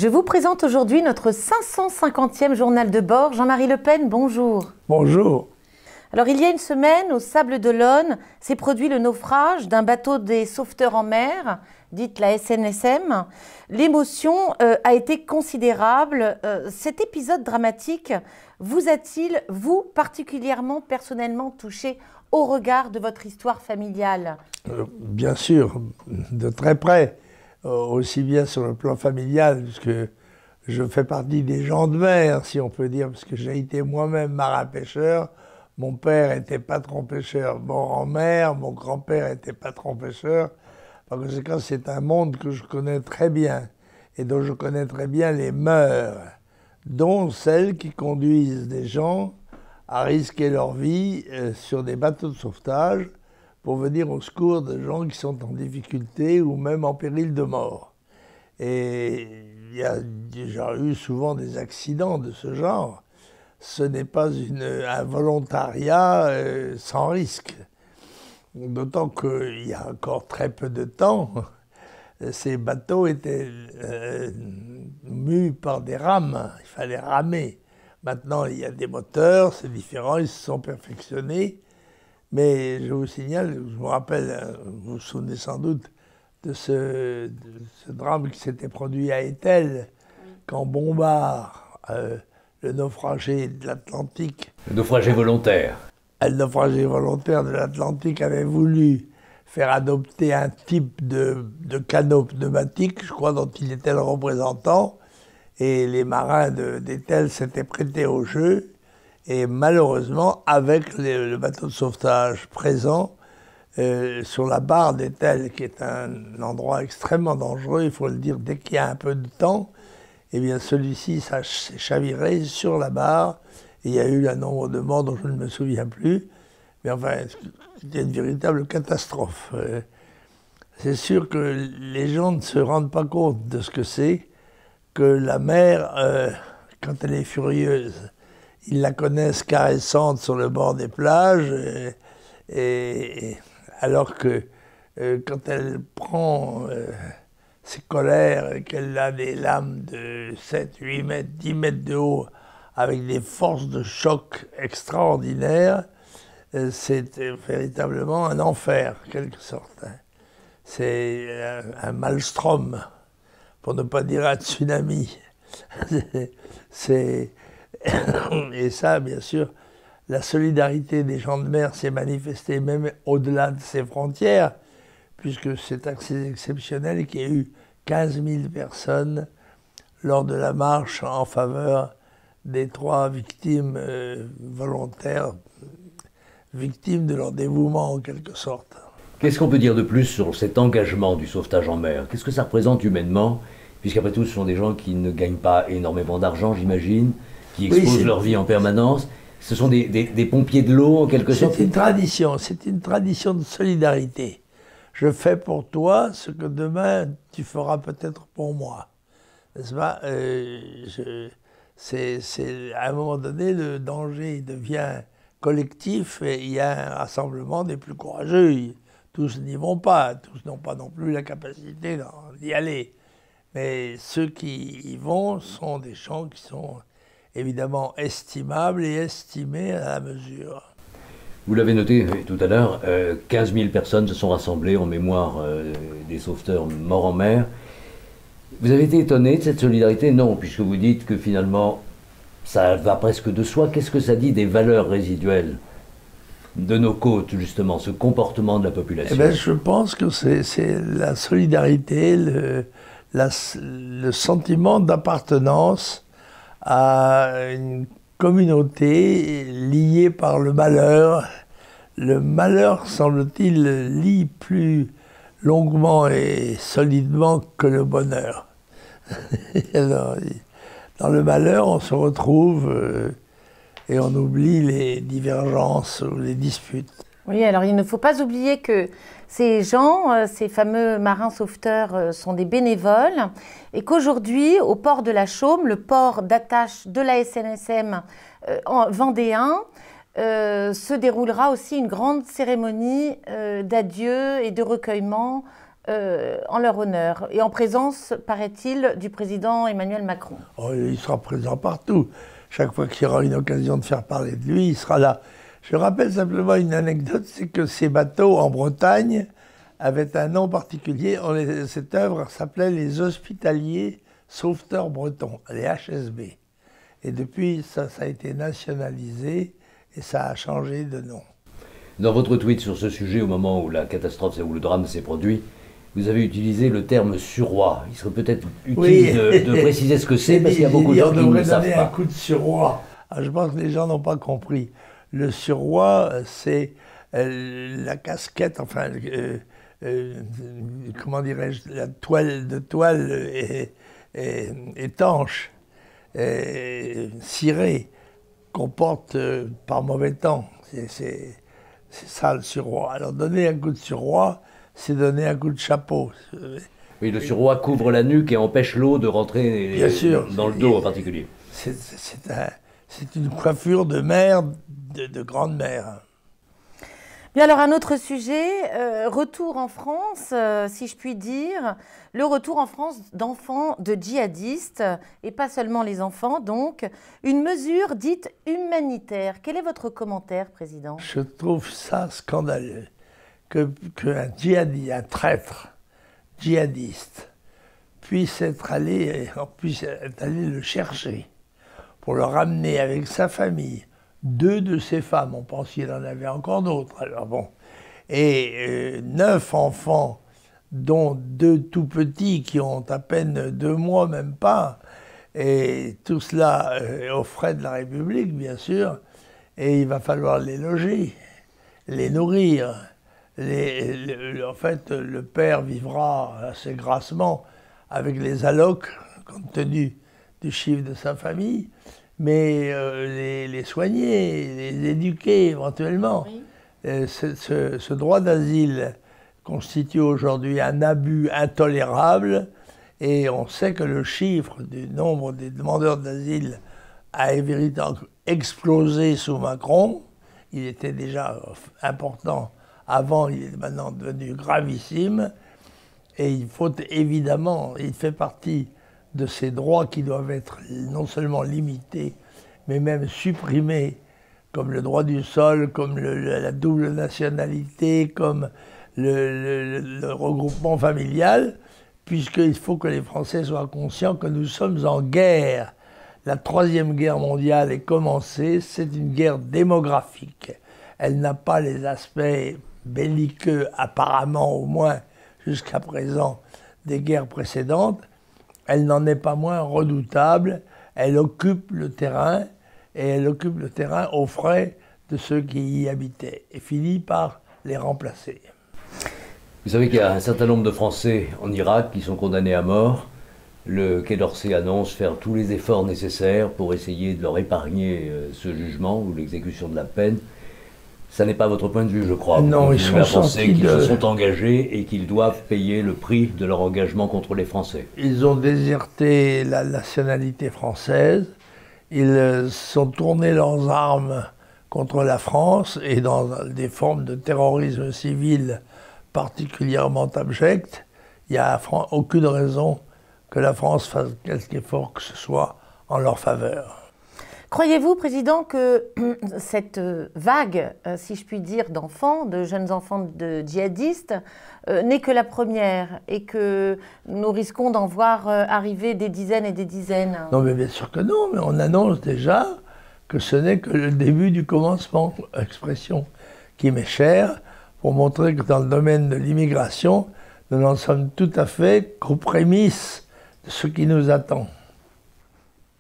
Je vous présente aujourd'hui notre 550e journal de bord. Jean-Marie Le Pen, bonjour. Bonjour. Alors, il y a une semaine, au Sable d'Olonne, s'est produit le naufrage d'un bateau des sauveteurs en mer, dite la SNSM. L'émotion a été considérable. Cet épisode dramatique vous a-t-il, vous, particulièrement, personnellement touché au regard de votre histoire familiale? Bien sûr, de très près, aussi bien sur le plan familial, puisque je fais partie des gens de mer, si on peut dire, parce que j'ai été moi-même marin-pêcheur. Mon père était patron-pêcheur mort en mer, mon grand-père était patron-pêcheur. Par conséquent, c'est un monde que je connais très bien et dont je connais très bien les mœurs, dont celles qui conduisent des gens à risquer leur vie sur des bateaux de sauvetage pour venir au secours de gens qui sont en difficulté ou même en péril de mort. Et il y a déjà eu souvent des accidents de ce genre. Ce n'est pas un volontariat sans risque. D'autant qu'il y a encore très peu de temps, ces bateaux étaient mus par des rames, il fallait ramer. Maintenant, il y a des moteurs, c'est différent, ils se sont perfectionnés. Mais je vous signale, je me rappelle, vous vous souvenez sans doute de ce drame qui s'était produit à Etel, quand Bombard, le naufragé de l'Atlantique... Le naufragé volontaire. Le naufragé volontaire de l'Atlantique avait voulu faire adopter un type de canot pneumatique, je crois, dont il était le représentant, et les marins d'Etel s'étaient prêtés au jeu. Et malheureusement, avec le bateau de sauvetage présent, sur la barre d'Etel, qui est un endroit extrêmement dangereux, il faut le dire, dès qu'il y a un peu de temps, eh bien celui-ci s'est chaviré sur la barre, et il y a eu un nombre de morts dont je ne me souviens plus, mais enfin, c'était une véritable catastrophe. C'est sûr que les gens ne se rendent pas compte de ce que c'est que la mer, quand elle est furieuse. Ils la connaissent caressante sur le bord des plages, alors que quand elle prend ses colères et qu'elle a des lames de 7, 8 mètres, 10 mètres de haut, avec des forces de choc extraordinaires, c'est véritablement un enfer, en quelque sorte. C'est un maelstrom, pour ne pas dire un tsunami. Et ça, bien sûr, la solidarité des gens de mer s'est manifestée même au-delà de ses frontières, puisque c'est assez exceptionnel qu'il y ait eu 15 000 personnes lors de la marche en faveur des 3 victimes volontaires, victimes de leur dévouement en quelque sorte. Qu'est-ce qu'on peut dire de plus sur cet engagement du sauvetage en mer? Qu'est-ce que ça représente humainement? Puisqu'après tout, ce sont des gens qui ne gagnent pas énormément d'argent, j'imagine, qui exposent leur vie en permanence. Ce sont des pompiers de l'eau, en quelque sorte. C'est une tradition de solidarité. Je fais pour toi ce que demain tu feras peut-être pour moi. N'est-ce pas? À un moment donné, le danger devient collectif et il y a un rassemblement des plus courageux. Tous n'y vont pas, tous n'ont pas non plus la capacité d'y aller. Mais ceux qui y vont sont des gens qui sont évidemment estimables et estimés à la mesure. Vous l'avez noté tout à l'heure, 15 000 personnes se sont rassemblées en mémoire des sauveteurs morts en mer. Vous avez été étonné de cette solidarité? Non, puisque vous dites que finalement, ça va presque de soi. Qu'est-ce que ça dit des valeurs résiduelles de nos côtes, justement, ce comportement de la population? Eh bien, je pense que c'est la solidarité, le sentiment d'appartenance à une communauté liée par le malheur. Le malheur, semble-t-il, lie plus longuement et solidement que le bonheur. Alors, dans le malheur, on se retrouve et on oublie les divergences ou les disputes. Oui, alors il ne faut pas oublier que ces gens, ces fameux marins sauveteurs, sont des bénévoles et qu'aujourd'hui, au port de la Chaume, le port d'attache de la SNSM vendéen, se déroulera aussi une grande cérémonie d'adieu et de recueillement en leur honneur et en présence, paraît-il, du président Emmanuel Macron. Oh, il sera présent partout. Chaque fois qu'il y aura une occasion de faire parler de lui, il sera là. Je rappelle simplement une anecdote, c'est que ces bateaux en Bretagne avaient un nom particulier. Cette œuvre s'appelait les Hospitaliers Sauveteurs Bretons, les HSB. Et depuis, ça a été nationalisé et ça a changé de nom. Dans votre tweet sur ce sujet, au moment où la catastrophe, où le drame s'est produit, vous avez utilisé le terme suroît. Il serait peut-être utile de préciser ce que c'est, parce qu'il y a beaucoup de gens qui ne le savent pas. On devrait donner un coup de suroît. Je pense que les gens n'ont pas compris. Le suroît, c'est la casquette, enfin, comment dirais-je, la toile étanche, cirée, qu'on porte par mauvais temps. C'est ça le suroît. Alors donner un coup de suroît, c'est donner un coup de chapeau. Oui, le suroît couvre la nuque et empêche l'eau de rentrer dans le dos en particulier. C'est une coiffure de mère, de grande mère. Bien, alors un autre sujet, retour en France, si je puis dire, le retour en France d'enfants de djihadistes, et pas seulement les enfants, donc, une mesure dite humanitaire. Quel est votre commentaire, Président? Je trouve ça scandaleux qu'un djihadiste, un traître djihadiste, puisse être allé le chercher pour le ramener avec sa famille. 2 de ses femmes, on pense qu'il en avait encore d'autres, alors bon. Et 9 enfants, dont 2 tout petits qui ont à peine 2 mois, même pas. Et tout cela aux frais de la République, bien sûr. Et il va falloir les loger, les nourrir. En fait, le père vivra assez grassement avec les allocs, compte tenu du chiffre de sa famille. Mais les soigner, les éduquer éventuellement. Oui. Ce droit d'asile constitue aujourd'hui un abus intolérable et on sait que le chiffre du nombre des demandeurs d'asile a véritablement explosé sous Macron. Il était déjà important avant, il est maintenant devenu gravissime et il faut évidemment, il fait partie de ces droits qui doivent être non seulement limités, mais même supprimés, comme le droit du sol, comme la double nationalité, comme le regroupement familial, puisqu'il faut que les Français soient conscients que nous sommes en guerre. La Troisième Guerre mondiale est commencée, c'est une guerre démographique. Elle n'a pas les aspects belliqueux, apparemment au moins jusqu'à présent, des guerres précédentes. Elle n'en est pas moins redoutable, elle occupe le terrain, et elle occupe le terrain aux frais de ceux qui y habitaient, et finit par les remplacer. Vous savez qu'il y a un certain nombre de Français en Irak qui sont condamnés à mort. Le Quai d'Orsay annonce faire tous les efforts nécessaires pour essayer de leur épargner ce jugement ou l'exécution de la peine. Ça n'est pas votre point de vue, je crois. Non, ils sont sortis qu'ils se sont engagés et qu'ils doivent payer le prix de leur engagement contre les Français. Ils ont déserté la nationalité française, ils sont tournés leurs armes contre la France et dans des formes de terrorisme civil particulièrement abjectes. Il n'y a aucune raison que la France fasse quelque effort que ce soit en leur faveur. Croyez-vous, Président, que cette vague, si je puis dire, d'enfants, de jeunes enfants de djihadistes, n'est que la première et que nous risquons d'en voir arriver des dizaines et des dizaines? Non, mais bien sûr que non, mais on annonce déjà que ce n'est que le début du commencement, expression qui m'est chère, pour montrer que dans le domaine de l'immigration, nous n'en sommes tout à fait qu'aux prémices de ce qui nous attend.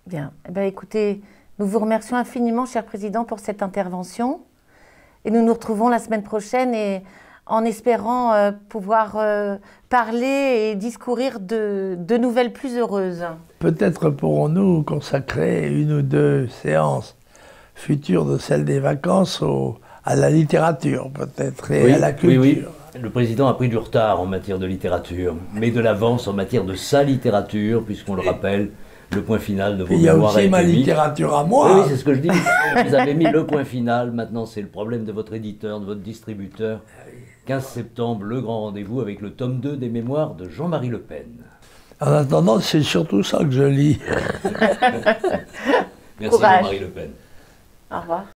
Bien, eh bien, écoutez, nous vous remercions infiniment, cher Président, pour cette intervention. Et nous nous retrouvons la semaine prochaine et en espérant pouvoir parler et discourir de nouvelles plus heureuses. Peut-être pourrons-nous consacrer 1 ou 2 séances futures de celles des vacances à la littérature, peut-être, et à la culture. Oui, oui. Le Président a pris du retard en matière de littérature, mais de l'avance en matière de sa littérature, puisqu'on le rappelle, le point final de vos mémoires a été mis. Il y a aussi ma littérature à moi. Oui, c'est ce que je dis. Vous avez mis le point final. Maintenant, c'est le problème de votre éditeur, de votre distributeur. 15 septembre, le grand rendez-vous avec le tome 2 des mémoires de Jean-Marie Le Pen. En attendant, c'est surtout ça que je lis. Merci Courage. Jean-Marie Le Pen. Au revoir.